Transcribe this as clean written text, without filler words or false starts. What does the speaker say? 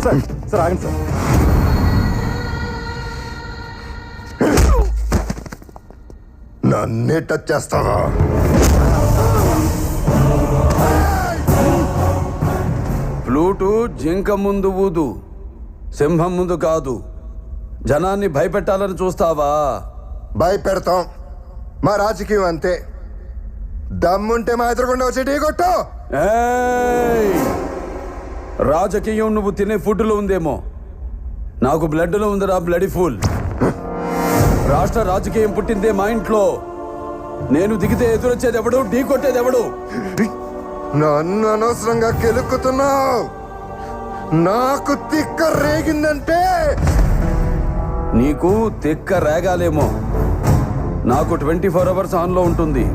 Sir sir ఆగండి sir. నన్నే touch చేస్తావా? ఫ్లూటు జింక ముందు ఊదు, సింహం ముందు కాదు. జనాన్ని భయపెట్టాలని చూస్తావా? భయపెడతాం. మా రాజకీయం అంతే. దమ్ముంటే మా ఎదురుకుండా వచ్చి ఢీ కొట్టు. ఏయ్! రాజకీయం నువ్వు తినే ఫుడ్లో ఉందేమో, నాకు బ్లడ్లో ఉందిరా బ్లడీ ఫుల్. రాష్ట్ర రాజకీయం పుట్టిందే మా ఇంట్లో. నేను దిగితే ఎదురొచ్చేది ఎవడు, ఢీ కొట్టేది ఎవడు? నన్ను అనవసరంగా కెలుక్కుతున్నావు. నాకు తిక్క రేగిందంటే నీకు తిక్క రేగాలేమో, నాకు 24 hours ఆన్లో ఉంటుంది.